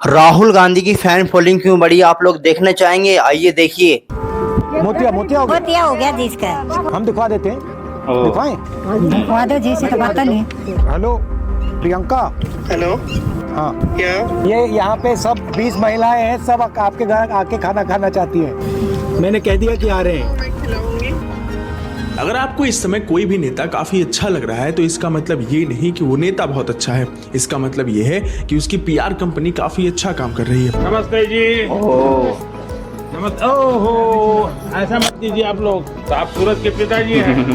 राहुल गांधी की fan following क्यों बढ़ी, आप लोग देखना चाहेंगे? आइए देखिए। मोतिया मोतिया हो गया जी इसका। हम दिखा देते हैं, दिखाएं? दिखवा दो जी, से तो पता नहीं। हेलो प्रियंका। हेलो, हाँ, क्या? ये यहाँ पे सब 20 महिलाएं हैं, सब आपके घर आके खाना खाना चाहती हैं। मैंने कह दिया कि आ रहे हैं। अगर आपको इस समय कोई भी नेता काफी अच्छा लग रहा है तो इसका मतलब ये नहीं कि वो नेता बहुत अच्छा है। इसका मतलब ये है कि उसकी पीआर कंपनी काफी अच्छा काम कर रही है। नमस्ते जी। नमस्ते। ओहो, ऐसा मत कीजिए आप लोग, तो आप सूरज के पिताजी हैं।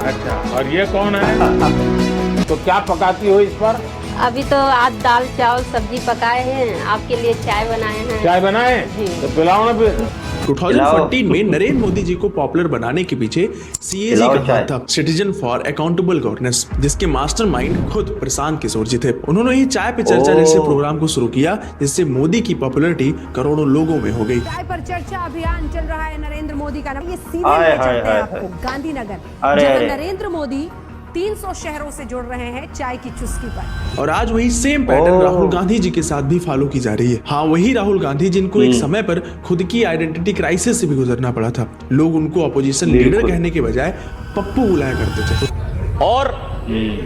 अच्छा, और ये कौन है? तो क्या पकाती हो इस पर? अभी तो आज दाल चावल सब्जी पकाए हैं, आपके लिए चाय बनाए हैं। चाय बनाए? तो पिलाओ ना फिर। 2014 में नरेंद्र मोदी जी को पॉपुलर बनाने के पीछे सीएजी का हाथ था, सिटीजन फॉर अकाउंटेबल गवर्नेंस, जिसके मास्टरमाइंड खुद प्रशांत किशोर जी थे। उन्होंने ही चाय पे चर्चा जैसे प्रोग्राम को शुरू किया, जिससे मोदी की पॉपुलैरिटी करोड़ों लोगों में हो गई। चाय पर चर्चा अभियान चल रहा है नरेंद्र मोदी का। ये सीधे ले चलते हैं आपको गांधीनगर, जहां नरेंद्र मोदी 300 शहरों से जुड़ रहे हैं चाय की चुस्की पर। और आज वही सेम पैटर्न राहुल गांधी जी के साथ भी फॉलो की जा रही है। हाँ, वही राहुल गांधी जिनको एक समय पर खुद की आइडेंटिटी क्राइसिस से भी गुजरना पड़ा था। लोग उनको अपोजिशन लीडर कहने के बजाय पप्पू बुलाया करते थे। और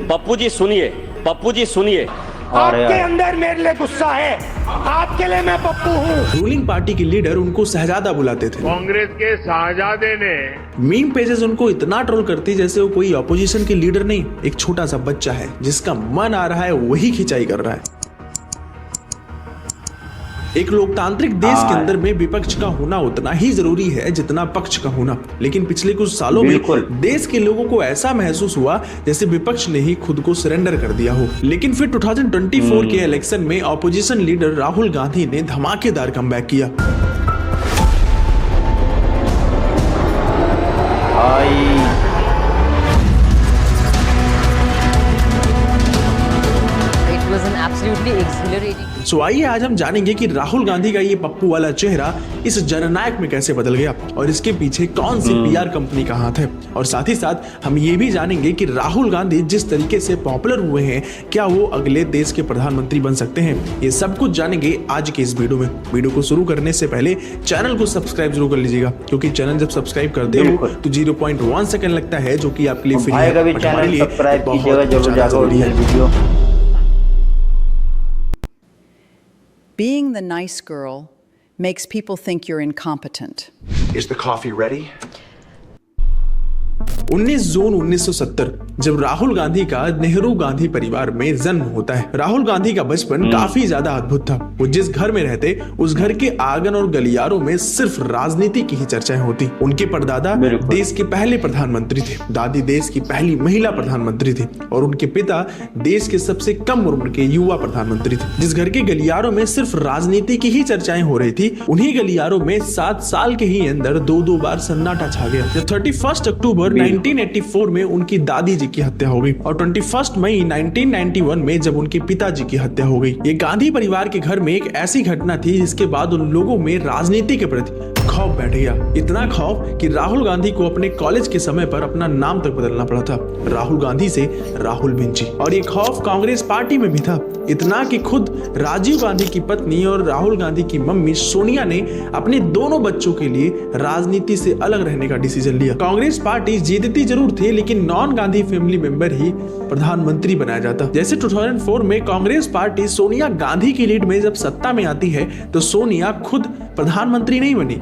पप्पू जी सुनिए, पप्पू जी सुनिए, आपके अंदर मेरे लिए गुस्सा है, आपके लिए मैं पप्पू हूँ। रूलिंग पार्टी के लीडर उनको शहजादा बुलाते थे। कांग्रेस के शाहजादे ने मीम पेजेस उनको इतना ट्रोल करती जैसे वो कोई ऑपोजिशन के लीडर नहीं, एक छोटा सा बच्चा है जिसका मन आ रहा है वही खिंचाई कर रहा है। एक लोकतांत्रिक देश के अंदर में विपक्ष का होना उतना ही जरूरी है जितना पक्ष का होना। लेकिन पिछले कुछ सालों में देश के लोगों को ऐसा महसूस हुआ जैसे विपक्ष ने ही खुद को सरेंडर कर दिया हो। लेकिन फिर 2024 के इलेक्शन में ऑपोजिशन लीडर राहुल गांधी ने धमाकेदार कमबैक किया। सो आइए आज हम जानेंगे कि राहुल गांधी का ये पप्पू वाला चेहरा इस जननायक में कैसे बदल गया और इसके पीछे कौन सी पीआर कंपनी का हाथ है। और साथ ही साथ हम ये भी जानेंगे कि राहुल गांधी जिस तरीके से पॉपुलर हुए हैं, क्या वो अगले देश के प्रधानमंत्री बन सकते हैं। ये सब कुछ जानेंगे आज के इस वीडियो में। वीडियो को शुरू करने से पहले चैनल को सब्सक्राइब जरूर कर लीजिएगा, क्योंकि चैनल जब सब्सक्राइब करते हो तो 0.1 सेकंड लगता है, जो कि आपके लिए फ्री है, बट हमारे लिए बहुत ज्यादा जरूरी है। Being the nice girl makes people think you're incompetent. Is the coffee ready? 19 जून 1970 जब राहुल गांधी का नेहरू गांधी परिवार में जन्म होता है। राहुल गांधी का बचपन काफी ज्यादा अद्भुत था। वो जिस घर में रहते उस घर के आंगन और गलियारों में सिर्फ राजनीति की ही चर्चाएं होती। उनके परदादा देश के पहले प्रधानमंत्री थे, दादी देश की पहली महिला प्रधानमंत्री थी और उनके पिता देश के सबसे कम उम्र के युवा प्रधानमंत्री थे। जिस घर के गलियारों में सिर्फ राजनीति की ही चर्चाएं हो रही थी, उन्हीं गलियारों में 7 साल के ही अंदर 2 बार सन्नाटा छा गया। जब 31 अक्टूबर 1984 में उनकी दादी जी की हत्या हो गई और 21 मई 1991 में जब उनके पिताजी की हत्या हो गई। ये गांधी परिवार के घर में एक ऐसी घटना थी जिसके बाद उन लोगों में राजनीति के प्रति खौफ बैठ गया। इतना खौफ कि राहुल गांधी को अपने कॉलेज के समय पर अपना नाम तक बदलना पड़ा था, राहुल गांधी से राहुल भिंची। और ये खौफ कांग्रेस पार्टी में भी था, इतना कि खुद राजीव गांधी की पत्नी और राहुल गांधी की मम्मी सोनिया ने अपने दोनों बच्चों के लिए राजनीति से अलग रहने का डिसीजन लिया। कांग्रेस पार्टी जीतती जरूर थी, लेकिन नॉन गांधी फैमिली मेंबर ही प्रधानमंत्री बनाया जाता। जैसे 2004 में कांग्रेस पार्टी सोनिया गांधी की लीड में जब सत्ता में आती है तो सोनिया खुद प्रधानमंत्री नहीं बनी,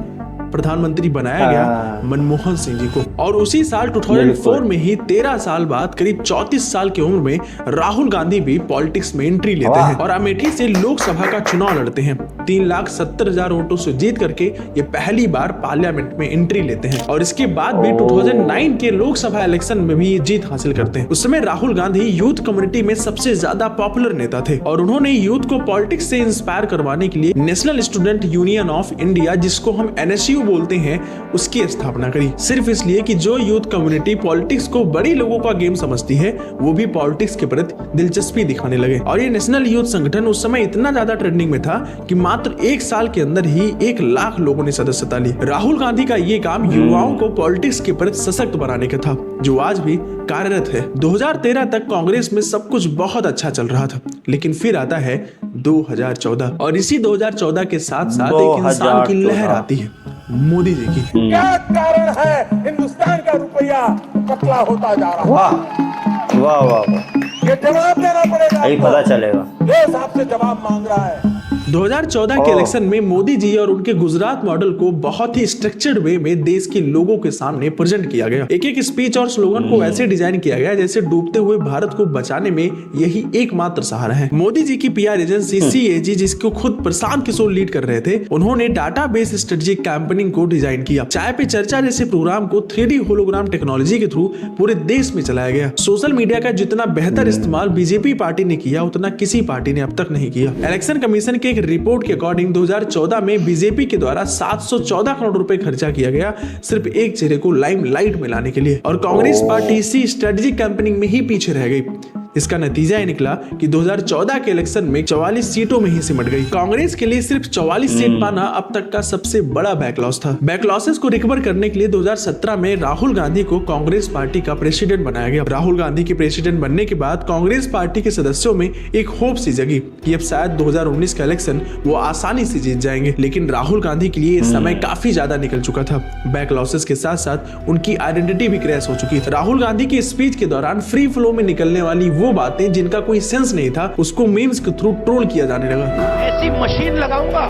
प्रधानमंत्री बनाया गया मनमोहन सिंह जी को। और उसी साल 2004 में ही 13 साल बाद करीब 34 साल की उम्र में राहुल गांधी भी पॉलिटिक्स में एंट्री लेते हैं और अमेठी से लोकसभा का चुनाव लड़ते हैं। 3,70,000 वोटों से जीत करके ये पहली बार पार्लियामेंट में एंट्री लेते हैं और इसके बाद भी 2009 के लोकसभा इलेक्शन में भी ये जीत हासिल करते हैं। उस समय राहुल गांधी यूथ कम्युनिटी में सबसे ज्यादा पॉपुलर नेता थे और उन्होंने यूथ को पॉलिटिक्स से इंस्पायर करवाने के लिए national student union of India, जिसको हम NSU बोलते हैं, उसकी स्थापना करी। सिर्फ इसलिए कि जो यूथ कम्युनिटी पॉलिटिक्स को बड़ी लोगों का गेम समझती है, वो भी पॉलिटिक्स के प्रति दिलचस्पी दिखाने लगे। और ये नेशनल यूथ संगठन उस समय इतना ज्यादा ट्रेंडिंग में था कि मात्र 1 साल के अंदर ही 1 लाख लोगों ने सदस्यता ली। राहुल गांधी का ये काम युवाओं को पॉलिटिक्स के प्रति सशक्त बनाने का था, जो आज भी कार्यरत है। 2013 तक कांग्रेस में सब कुछ बहुत अच्छा चल रहा था, लेकिन फिर आता है 2014 और इसी 2014 के साथ साथ एक इंसान की लहर आती है, मोदी जी की। क्या कारण है हिंदुस्तान का रुपया पतला होता जा रहा है? वाह वाह वाह वाह, ये जवाब देना पड़ेगा, यही पता चलेगा। देश आपसे जवाब मांग रहा है। 2014 के इलेक्शन में मोदी जी और उनके गुजरात मॉडल को बहुत ही स्ट्रक्चर्ड वे में देश के लोगों के सामने प्रेजेंट किया गया। एक एक स्पीच और स्लोगन को ऐसे डिजाइन किया गया जैसे डूबते हुए भारत को बचाने में यही एकमात्र सहारा है। मोदी जी की पीआर एजेंसी CAG, जिसको खुद प्रशांत किशोर लीड कर रहे थे, उन्होंने डाटाबेस स्ट्रेटेजिक कैंपेनिंग को डिजाइन किया। चाय पे चर्चा जैसे प्रोग्राम को 3D होलोग्राम टेक्नोलॉजी के थ्रू पूरे देश में चलाया गया। सोशल मीडिया का जितना बेहतर इस्तेमाल बीजेपी पार्टी ने किया, उतना किसी पार्टी ने अब तक नहीं किया। इलेक्शन कमीशन के रिपोर्ट के अकॉर्डिंग 2014 में बीजेपी के द्वारा 714 करोड़ रुपए खर्चा किया गया सिर्फ एक चेहरे को लाइमलाइट में लाने के लिए, और कांग्रेस पार्टी इसी स्ट्रेटेजिक कैंपेनिंग में ही पीछे रह गई। इसका नतीजा ये निकला कि 2014 के इलेक्शन में 44 सीटों में ही सिमट गई। कांग्रेस के लिए सिर्फ 44 सीट पाना अब तक का सबसे बड़ा बैकलॉस था। बैकलॉसेस को रिकवर करने के लिए 2017 में राहुल गांधी को कांग्रेस पार्टी का प्रेसिडेंट बनाया गया। राहुल गांधी के प्रेसिडेंट बनने के बाद कांग्रेस पार्टी के सदस्यों में एक होप सी जगी कि अब शायद 2019 का इलेक्शन वो आसानी से जीत जाएंगे, लेकिन राहुल गांधी के लिए समय काफी ज्यादा निकल चुका था। बैकलॉसेस के साथ साथ उनकी आइडेंटिटी भी क्रैश हो चुकी थी। राहुल गांधी की स्पीच के दौरान फ्री फ्लो में निकलने वाली वो बातें जिनका कोई सेंस नहीं था, उसको मीम्स के थ्रू ट्रोल किया जाने लगा। ऐसी मशीन लगाऊंगा,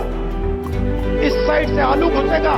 इस साइड से आलू घुसेगा,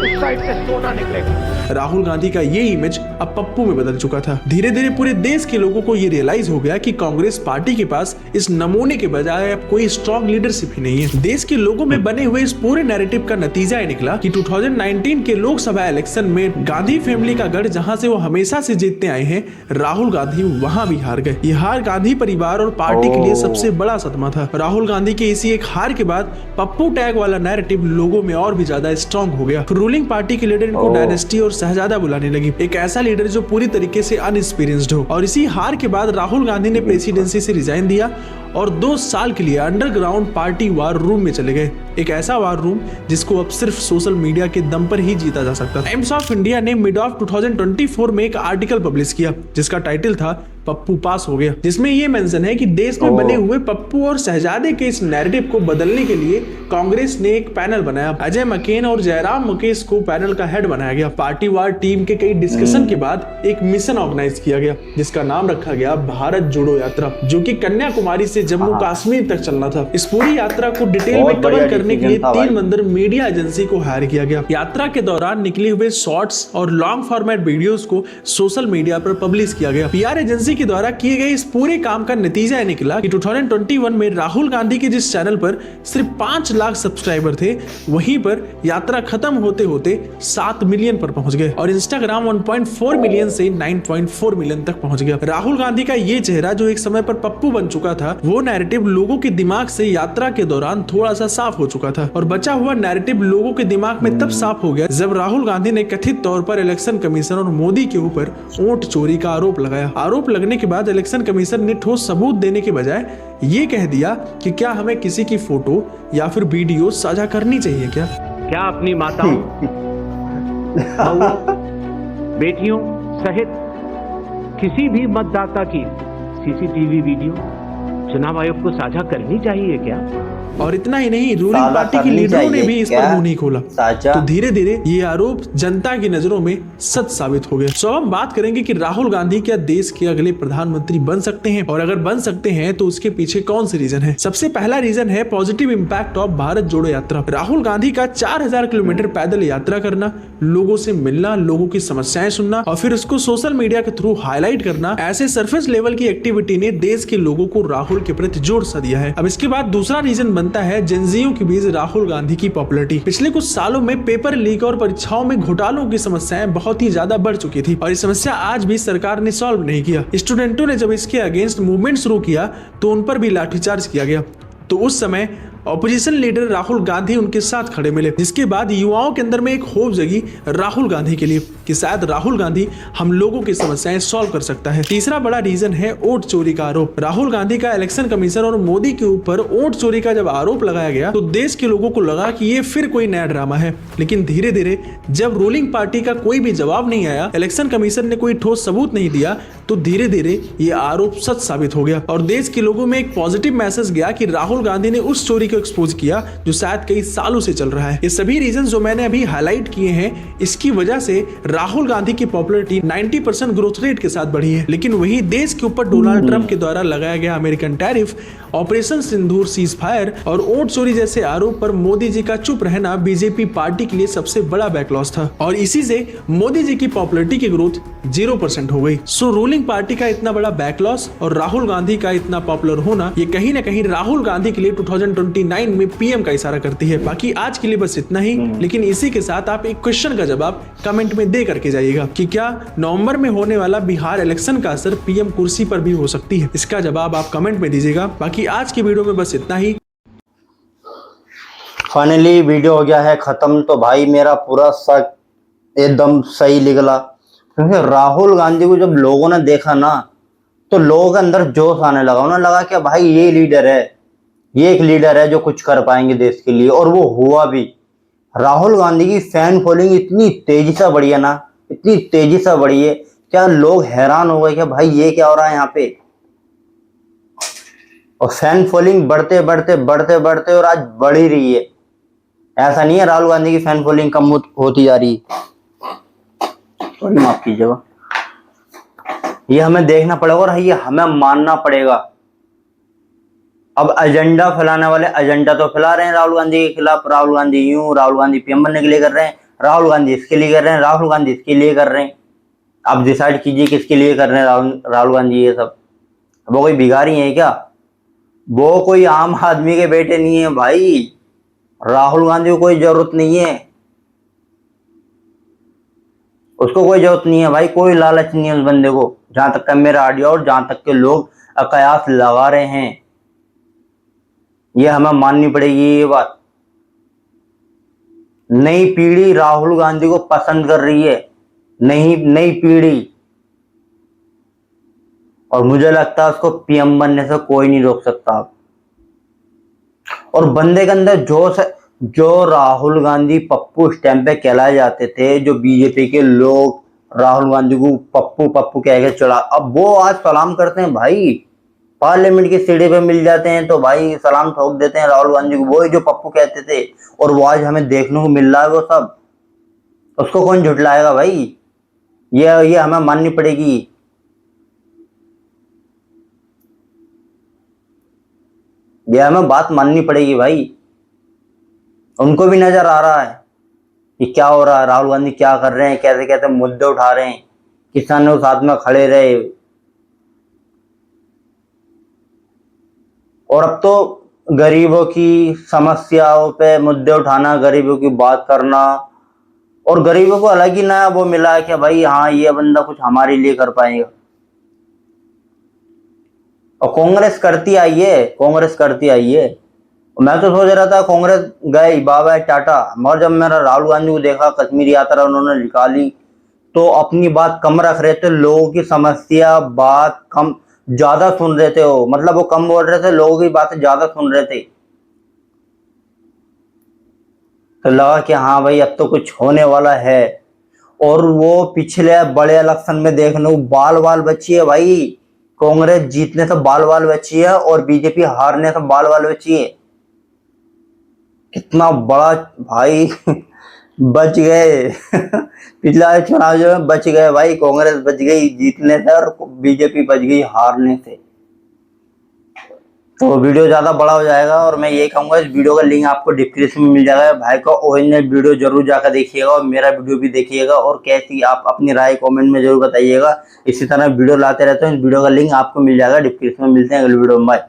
उस साइड से सोना निकलेगा। राहुल गांधी का ये इमेज अब पप्पू में बदल चुका था। धीरे धीरे पूरे देश के लोगों को ये रियलाइज हो गया कि कांग्रेस पार्टी के पास इस नमूने के बजाय अब कोई स्ट्रॉन्ग लीडरशिप ही नहीं है। देश के लोगों में बने हुए इस पूरे नैरेटिव का नतीजा ये निकला कि 2019 के लोकसभा इलेक्शन में गांधी फैमिली का गढ़, जहां से वो हमेशा से जीतते आए हैं, राहुल गांधी वहां भी हार गए। ये हार गांधी परिवार और पार्टी के लिए सबसे बड़ा सदमा था। राहुल गांधी के इसी एक हार के बाद पप्पू टैग वाला नैरेटिव लोगों में और भी ज्यादा स्ट्रॉन्ग हो गया। रूलिंग पार्टी के लीडर इनको डायनेस्टी और शहजादा बुलाने लगी, एक ऐसा लीडर जो पूरी तरीके से अनएक्सपीरियंस्ड हो। और इसी हार के बाद राहुल गांधी ने प्रेसिडेंसी से रिजाइन दिया और 2 साल के लिए अंडरग्राउंड पार्टी वार रूम में चले गए। एक ऐसा वार रूम जिसको अब सिर्फ सोशल मीडिया के दम पर ही जीता जा सकता। टाइम्स ऑफ इंडिया ने मिड ऑफ 2024 में एक आर्टिकल पब्लिश किया जिसका टाइटल था पप्पू पास हो गया, जिसमें ये मेंशन है कि देश में बने हुए पप्पू और शहजादे के इस नैरेटिव को बदलने के लिए कांग्रेस ने एक पैनल बनाया। अजय मकेन और जयराम मुकेश को पैनल का हेड बनाया गया। पार्टी वार टीम के कई डिस्कशन के बाद एक मिशन ऑर्गेनाइज किया गया जिसका नाम रखा गया भारत जोड़ो यात्रा, जो कि कन्याकुमारी से जम्मू कश्मीर तक चलना था। इस पूरी यात्रा को डिटेल में कवर करने के लिए 3 मंदिर मीडिया एजेंसी को हायर किया गया। यात्रा के दौरान निकले हुए शॉर्ट्स और लॉन्ग फॉर्मेट वीडियोस को सोशल मीडिया पर पब्लिश किया गया। पीआर एजेंसी के द्वारा किए गए इस पूरे काम का नतीजा यह निकला कि 2021 में राहुल गांधी के जिस चैनल पर सिर्फ 5 लाख सब्सक्राइबर थे, वहीं पर यात्रा खत्म होते होते 7 मिलियन पर पहुंच गए और इंस्टाग्राम 1.4 मिलियन से 9.4 मिलियन तक पहुंच गया। राहुल गांधी का ये चेहरा जो एक समय पर पप्पू बन चुका था, वो नैरेटिव लोगों के दिमाग से यात्रा के दौरान थोड़ा सा साफ हो चुका था। और बचा हुआ नैरेटिव लोगों के दिमाग में तब साफ हो गया जब राहुल गांधी ने कथित तौर पर इलेक्शन कमीशन और मोदी के ऊपर वोट चोरी का आरोप लगाया। आरोप लगने के बाद इलेक्शन कमीशन ने ठोस सबूत देने के बजाय ये कह दिया कि क्या हमें किसी की फोटो या फिर वीडियो साझा करनी चाहिए क्या अपनी माताओं, बेटियों सहित किसी भी मतदाता की सीसीटीवी वीडियो चुनाव आयोग को साझा करनी चाहिए क्या? और इतना ही नहीं, रूलिंग पार्टी के लीडरों ने भी इस पर मुंह नहीं खोला। तो धीरे धीरे ये आरोप जनता की नजरों में सच साबित हो गए। तो हम बात करेंगे कि राहुल गांधी क्या देश के अगले प्रधानमंत्री बन सकते हैं, और अगर बन सकते हैं तो उसके पीछे कौन से रीजन है। सबसे पहला रीजन है पॉजिटिव इंपैक्ट ऑफ भारत जोड़ो यात्रा। राहुल गांधी का 4000 किलोमीटर पैदल यात्रा करना, लोगों से मिलना, लोगों की समस्याएं सुनना और फिर उसको सोशल मीडिया के थ्रू हाईलाइट करना, ऐसे सरफेस लेवल की एक्टिविटी ने देश के लोगों को राहुल के प्रति जोड़ सा दिया है। अब इसके बाद दूसरा रीजन बनता है जेनजियों के बीच राहुल गांधी की पॉपुलैरिटी। पिछले कुछ सालों में पेपर लीक और परीक्षाओं में घोटालों की समस्याएं बहुत ही ज्यादा बढ़ चुकी थी और ये समस्या आज भी सरकार ने सॉल्व नहीं किया। स्टूडेंटों ने जब इसके अगेंस्ट मूवमेंट शुरू किया तो उन पर भी लाठीचार्ज किया गया। तो उस समय ऑपोजिशन लीडर राहुल गांधी उनके साथ खड़े मिले, जिसके बाद युवाओं के अंदर में एक होप जगी राहुल गांधी के लिए कि शायद राहुल गांधी हम लोगों की समस्याएं सॉल्व कर सकता है। तीसरा बड़ा रीजन है वोट चोरी का आरोप। राहुल गांधी का इलेक्शन कमीशन और मोदी के ऊपर वोट चोरी का जब आरोप लगाया गया तो देश के लोगों को लगा कि ये फिर कोई नया ड्रामा है। लेकिन धीरे धीरे जब रूलिंग पार्टी का कोई भी जवाब नहीं आया, इलेक्शन कमीशन ने कोई ठोस सबूत नहीं दिया, तो धीरे धीरे ये आरोप सच साबित हो गया और देश के लोगों में एक पॉजिटिव मैसेज गया कि राहुल गांधी ने उस चोरी को एक्सपोज किया जो शायद कई सालों से चल रहा है। ये सभी रीजन जो मैंने अभी हाईलाइट किए हैं, इसकी वजह से राहुल गांधी की पॉपुलैरिटी 90% ग्रोथ रेट के साथ बढ़ी है। लेकिन वही देश के ऊपर डोनाल्ड ट्रंप के द्वारा लगाया गया अमेरिकन टैरिफ, ऑपरेशन सिंदूर, सीज फायर और वोट चोरी जैसे आरोप पर मोदी जी का चुप रहना बीजेपी पार्टी के लिए सबसे बड़ा बैकलॉस था और इसी से मोदी जी की पॉपुलैरिटी की ग्रोथ 0% हो गई। सो रूलिंग पार्टी का इतना बड़ा बैकलॉस और राहुल गांधी का इतना पॉपुलर होना, ये कहीं ना कहीं राहुल गांधी के लिए 2029 में पीएम का इशारा करती है। बाकी आज के लिए बस इतना ही, लेकिन इसी के साथ आप एक क्वेश्चन का जवाब कमेंट में दे करके जाइएगा कि क्या नवंबर में होने वाला बिहार इलेक्शन का असर पीएम कुर्सी पर भी हो सकती है। इसका जवाब आप कमेंट में दीजिएगा। बाकी आज की वीडियो में बस इतना ही। फाइनली वीडियो हो गया है खत्म। तो भाई मेरा पूरा शक एकदम सही निकला, क्योंकि राहुल गांधी को जब लोगों ने देखा ना तो लोगों के अंदर जोश आने लगा। उन्हें लगा कि भाई ये लीडर है, ये एक लीडर है जो कुछ कर पाएंगे देश के लिए, और वो हुआ भी। राहुल गांधी की फैन फॉलोइंग इतनी तेजी से बढ़ी है ना, इतनी तेजी से बढ़ी है, क्या लोग हैरान हो गए कि भाई ये क्या हो रहा है यहाँ पे। और फैन फॉलोइंग बढ़ते बढ़ते बढ़ते बढ़ते और आज बढ़ ही रही है। ऐसा नहीं है राहुल गांधी की फैन फॉलोइंग कम होती जा रही है। माफ कीजिएगा, ये हमें देखना पड़ेगा और ये हमें मानना पड़ेगा। अब एजेंडा फैलाने वाले एजेंडा तो फैला रहे हैं राहुल गांधी के खिलाफ। राहुल गांधी यूं, राहुल गांधी पीएम बनने के लिए कर रहे हैं, राहुल गांधी इसके लिए कर रहे हैं, राहुल गांधी इसके लिए कर रहे हैं। आप डिसाइड कीजिए किसके लिए कर रहे हैं राहुल गांधी ये सब। वो कोई भिखारी है क्या? वो कोई आम आदमी के बेटे नहीं है भाई। राहुल गांधी को कोई जरूरत नहीं है, उसको कोई जरूरत नहीं है भाई, कोई लालच नहीं है उस बंदे को। जहां तक का मेरा ऑडियो और जहां तक के लोग कयास लगा रहे हैं, ये हमें माननी पड़ेगी ये बात। नई पीढ़ी राहुल गांधी को पसंद कर रही है, नई पीढ़ी, और मुझे लगता है उसको पीएम बनने से कोई नहीं रोक सकता। और बंदे के अंदर जोश है। जो राहुल गांधी पप्पू स्टैम्प पे कहलाए जाते थे, जो बीजेपी के लोग राहुल गांधी को पप्पू पप्पू कह के चढ़ा, अब वो आज सलाम करते हैं भाई। पार्लियामेंट की सीढ़ी पे मिल जाते हैं तो भाई सलाम ठोक देते हैं राहुल गांधी को। वही जो पप्पू कहते थे और वो आज हमें देखने को मिल रहा है वो सब। उसको कौन झुटलाएगा भाई? ये हमें माननी पड़ेगी। ये हमें बात माननी पड़ेगी भाई। उनको भी नजर आ रहा है कि क्या हो रहा है, राहुल गांधी क्या कर रहे हैं, कैसे कैसे मुद्दे उठा रहे हैं, किसानों के साथ में खड़े रहे। और अब तो गरीबों की समस्याओं पे मुद्दे उठाना, गरीबों की बात करना, और गरीबों को अलग ही नया वो मिला है कि भाई हाँ ये बंदा कुछ हमारे लिए कर पाएगा। और कांग्रेस करती आई है, कांग्रेस करती आई है। मैं तो सोच रहा था कांग्रेस गए बाबा टाटा, मगर जब मैंने राहुल गांधी को देखा कश्मीर यात्रा उन्होंने निकाली तो अपनी बात कम रख रहे थे, लोगों की समस्या बात कम ज्यादा सुन रहे थे। वो मतलब वो कम बोल रहे थे, लोगों की बातें ज्यादा सुन रहे थे। तो लगा कि हाँ भाई अब तो कुछ होने वाला है। और वो पिछले बड़े इलेक्शन में देखने बाल बाल बची है भाई। कांग्रेस जीतने से बाल बाल बची है और बीजेपी हारने से बाल बाल बची है। कितना बड़ा भाई बच गए पिछला चुनाव जो है बच गए भाई। कांग्रेस बच गई जीतने से और बीजेपी बच गई हारने से। तो वीडियो ज्यादा बड़ा हो जाएगा और मैं ये कहूंगा इस वीडियो का लिंक आपको डिस्क्रिप्शन में मिल जाएगा। भाई का ओरिजिनल वीडियो जरूर जाकर देखिएगा और मेरा वीडियो भी देखिएगा और कैसी आप अपनी राय कमेंट में जरूर बताइएगा। इसी तरह वीडियो लाते रहते हैं। इस वीडियो का लिंक आपको मिल जाएगा डिस्क्रिप्शन में। मिलते हैं अगले वीडियो में। बाय।